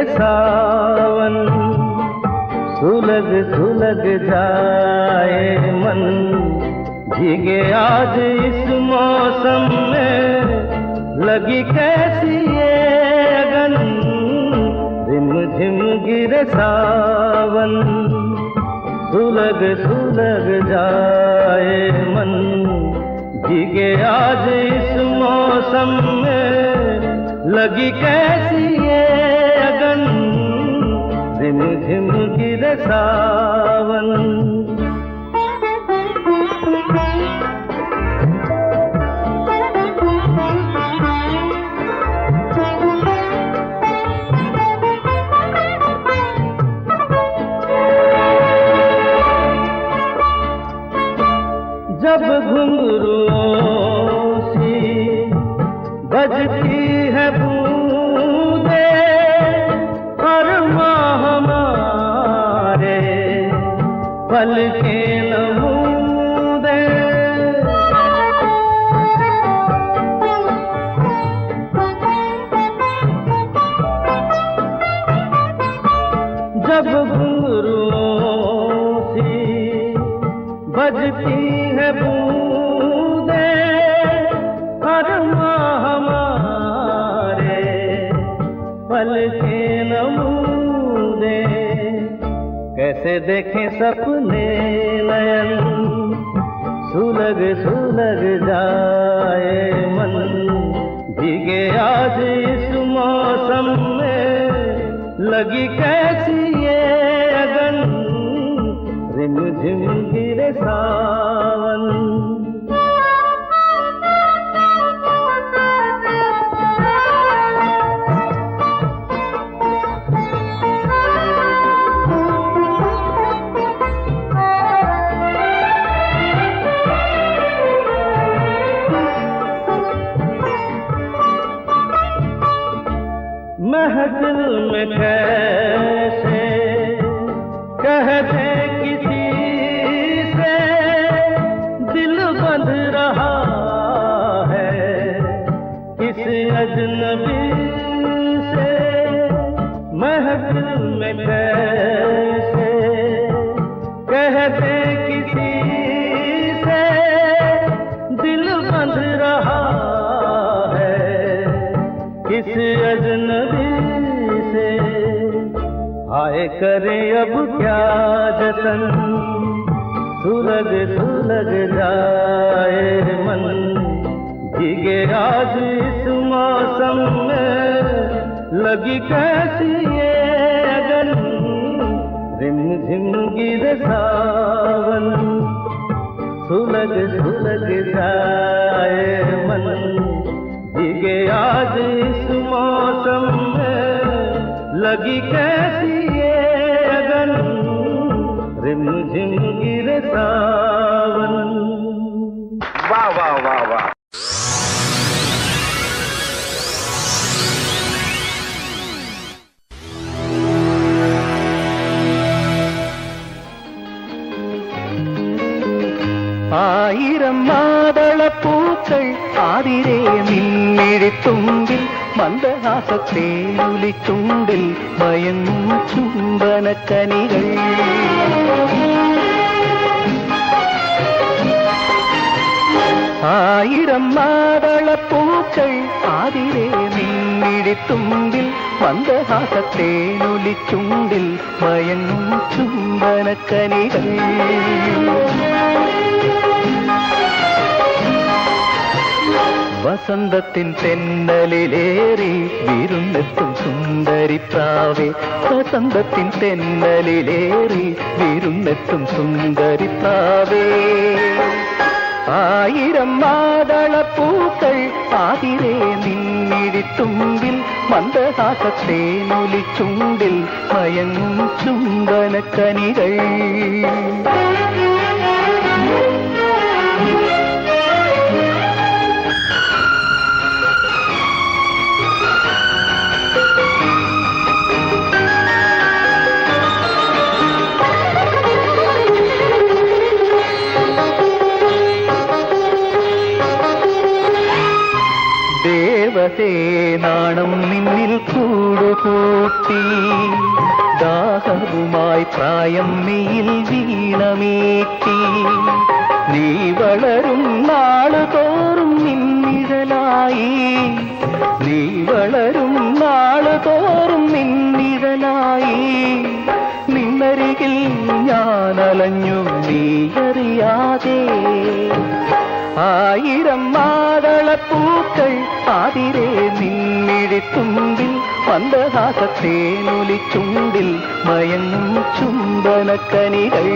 सावन सुलग सुलग जाए मन, भीगे आज इस मौसम में लगी कैसी ये अगन। रिम झिम गिरे सावन सुलग सुलग जाए मन, भीगे आज इस मौसम में लगी कैसी ये अगन। रिम झिम गिरे सावन जब घुंघरुओं सी बजती है बूंदे और माँ हमारे पल के नमूदे। जब घुंघरुओं सी बजती है बूंदे और माँ हमारे पल के नमूदे। कैसे देखें सपने नयन सुलग सुलग जाए मन, भीगे आज इस मौसम में लगी कैसी ये अगन। रिम झिम गिरे सावन महफिल में कैसे कह दे किसी से दिल बंध रहा है किस अजनबी से। महफिल में कैसे कह दे किसी से दिल बंध रहा है किस अजनबी से। आए करे अब क्या जतन सुलग सुलग जाए मन, भीगे आज इस मौसम में लगी कैसी ये अगन। रिम झिम गिरे सावन सुलग सुलग जाए मन, भीगे आज इस मौसम में लगी कैसी ये अगन। रिम झिम गिरे सावन। वाह वाह वाह वाह। ആയിരം മാതളപ്പൂക്കൾ ആതിരേ മിന്നിഴിത്തുമ്പിൽ മന്ദഹാസത്തേനുലിച്ചുണ്ടിൽ മയങ്ങും ചുംബനക്കനികൾ. ആയിരം മാതളപ്പൂക്കൾ ആതിരേ മിന്നിഴിത്തുമ്പിൽ മന്ദഹാസത്തേനുലിച്ചുണ്ടിൽ മയങ്ങും ചുംബനക്കനികൾ. വസന്തത്തിൻ തെന്നലിലേറി വിരുന്നെത്തും സുന്ദരിപ്രാവേ, വസന്തത്തിൻ തെന്നലിലേറി വിരുന്നെത്തും സുന്ദരിപ്രാവേ. ആയിരം മാതളപ്പൂക്കൾ ആതിരേ നിന്നിഴിത്തുമ്പിൽ മന്ദഹാസത്തേനൊലിച്ചുണ്ടിൽ മയങ്ങും ചുംബനക്കനികൾ. ദേവതേ നാണം നിന്നിൽ കൂടുകൂട്ടി ദാഹവുമായി പ്രായം നീയിൽ വീണമേറ്റി. നീ വളരും നാളുതോറും നിന്നിഴലായി, നീ വളരും നാളുതോറും നിന്നിഴലായി. നിന്നരികിൽ ഞാനലഞ്ഞു നീയറിയാതെ. ആയിരം മാതളപ്പൂക്കൾ ആതിരേ നിന്നിഴിത്തുമ്പിൽ മന്ദഹാസത്തേനൊലിച്ചുണ്ടിൽ മയങ്ങും ചുംബനക്കനികൾ.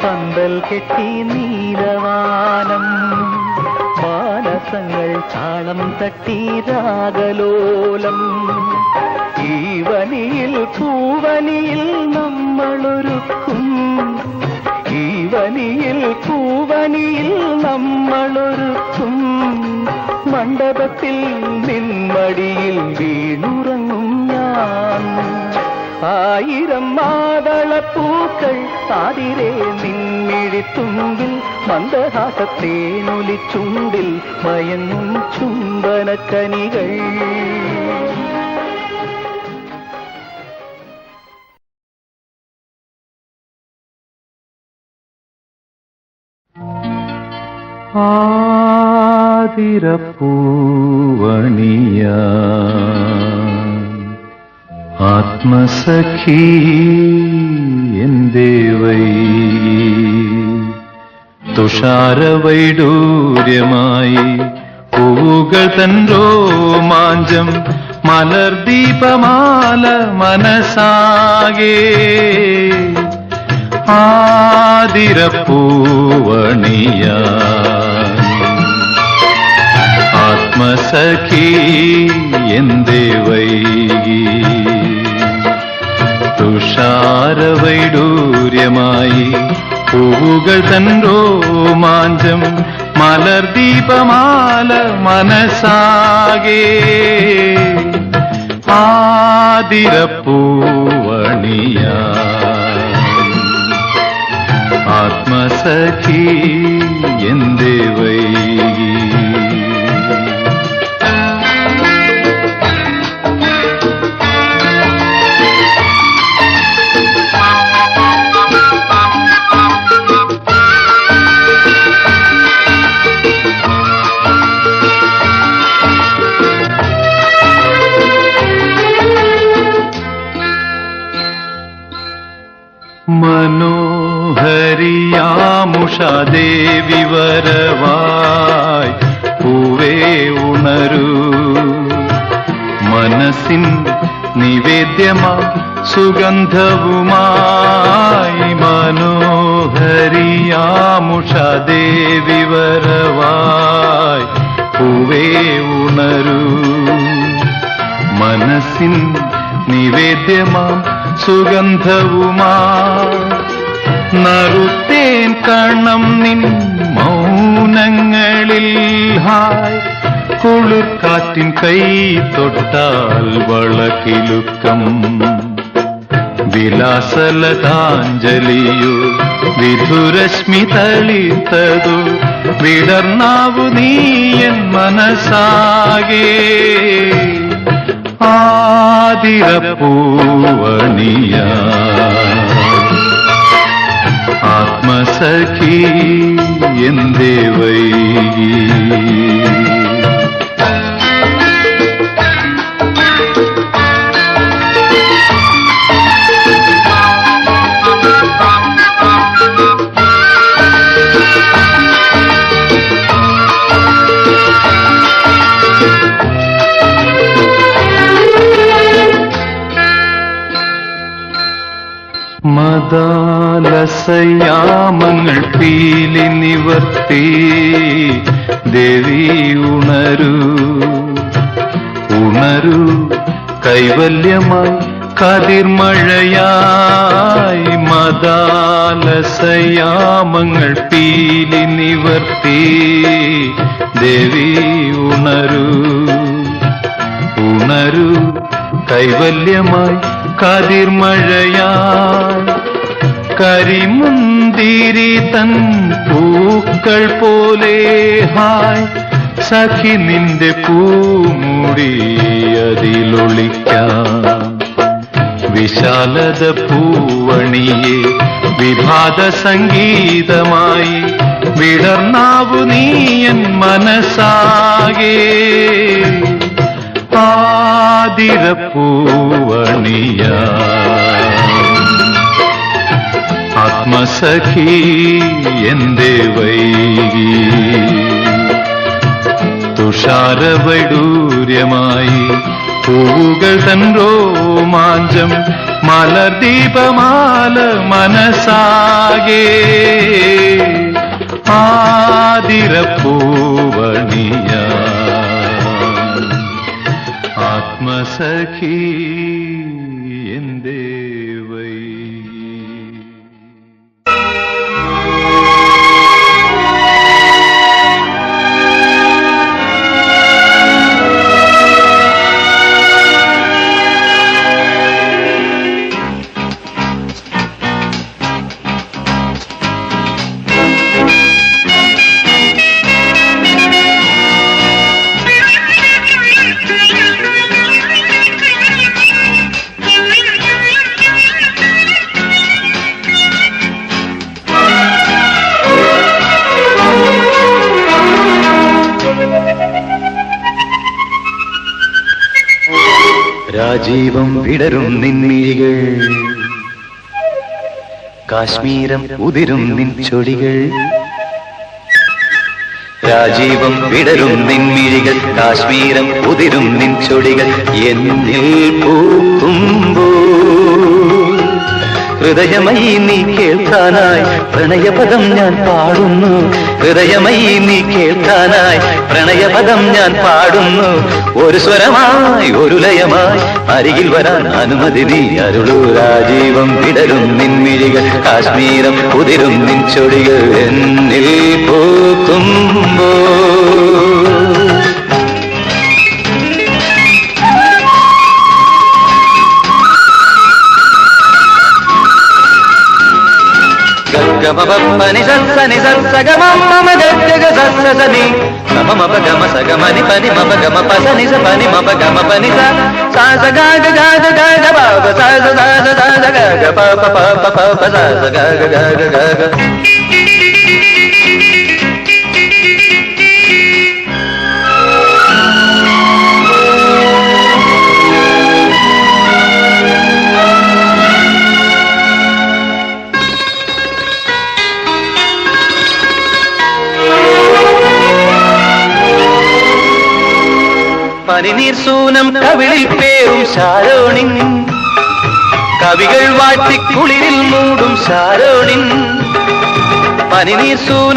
പന്തൽ കെട്ടി നീലവാനം, മാനസങ്ങൾ താളം തട്ടി രാഗലോലം. ഈ വനിയിൽ പൂവനിയിൽ നമ്മളൊരുക്കും, ഈ വനിയിൽ പൂവനിയിൽ നമ്മളൊരുക്കും. മണ്ഡപത്തിൽ നിന്മടിയിൽ വീണുറങ്ങും ഞാൻ. ആയിരം മാതളപ്പൂക്കൾ ആതിരേ നിന്നിഴിത്തുമ്പിൽ മന്ദഹാസത്തേനൊലിച്ചുണ്ടിൽ മയങ്ങും ചുംബനക്കനികൾ. ആതിരപ്പൂവണിയ ആത്മസഖി എന്തേ വൈകി. തുഷാരവൈഡൂര്യമായി പൂവുകൾ തൻ രോമാഞ്ചം മലർദീപമാല മനസാകെ. ആതിരപ്പൂവണിയ ആത്മസഖി എന്തേ വൈകി. തുഷാരവൈഡൂര്യമായി പൂവുകൾ തൻ രോമാഞ്ചം മലർദീപമാല മനസാകെ. ആതിരപ്പൂവണിയ ആത്മസഖി എന്തേ വൈകി. മനോഹരിയാമുഷാദേവി വരവായി പൂവേ ഉണരൂ. മനസ്സിൻ നിവേദ്യമാ സുഗന്ധവുമായി. മനോഹരിയാമുഷാദേവി വരവായി പൂവേ ഉണരൂ. മനസ്സിൻ നിവേദ്യമാം സുഗന്ധവുമാ. നറുത്തേൻ കണം നിൻ മൗനങ്ങളിൽ ഹായ്. കുളിർക്കാറ്റിൻ കൈ തൊട്ടാൽ വളക്കിലുക്കം. വിലാസലതാഞ്ജലിയോ വിധുരശ്മി തളിത്തതോ വിടർന്നാവു നീയൻ മനസാകെ. ആതിരപ്പൂവണിയ ആത്മസഖി എന്തേ വൈകി? മദാലസയാമങ്ങൾ പീലി നിവർത്തി ദേവി ഉണരൂ ഉണരൂ കൈവല്യമായി കതിർമഴയായി. മദാലസയാമങ്ങൾ പീലി നിവർത്തി ദേവി ഉണരൂ ഉണരൂ കൈവല്യമായി കതിർമഴയായി. കരിമുന്തിരി തൻ പൂക്കൾ പോലെ ഹായ് സഖി നിന്റെ പൂമുടി അതിലൊളിക്കാം. വിശാലത പൂവണിയെ വിഭാത സംഗീതമായി വിടർന്നാവു നീയൻ മനസ്സാകെ. ആതിരപ്പൂവണിയ ആത്മസഖി എന്തേ വൈകി? തുഷാരവൈഡൂര്യമായി പൂവുകൾ തൻ രോമാഞ്ചം മലർദീപമാല മനസ്സാകെ. ആതിരപ്പൂവണിയ ആത്മസഖി എന്തേ വൈകി? രാജീവം വിടരും നിൻമിഴികൾ, കാശ്മീരം ഉതിരും നിൻ ചൊടികൾ. രാജീവം വിടരും നിൻമിഴികൾ, കാശ്മീരം ഉതിരും നിൻ ചൊടികൾ. എന്നിൽ പൂക്കുമ്പോൾ ഹൃദയമയി നീ കേൾക്കാനായി പ്രണയപദം ഞാൻ പാടുന്നു. ഹൃദയമയി നീ കേൾക്കാനായി പ്രണയപദം ഞാൻ പാടുന്നു. ഒരു സ്വരമായി ഒരു ലയമായി അരികിൽ വരാൻ അനുമതി നീ അരുളൂ. രാജീവം വിടരും നിൻമിഴികൾ, കാശ്മീരം ഉതിരും നിൻ ചൊടികൾ. എന്നിൽ പൂക്കുമ്പോൾ గమపని సని సగమ గగ సని గమ గమ సగమని పని మప గమ పని స పని మప గమ పని స గ గ గ గ బాబ స గ గ ప ప ప ప ప స గ గ గ గ. പനിനീർ സൂനം കവിളിൽ പേരും ശാരോണിൻ, കവികൾ വാട്ടിക്കുളിരിൽ മൂടും ശാരോണിൻ. പനിനീർ സൂനം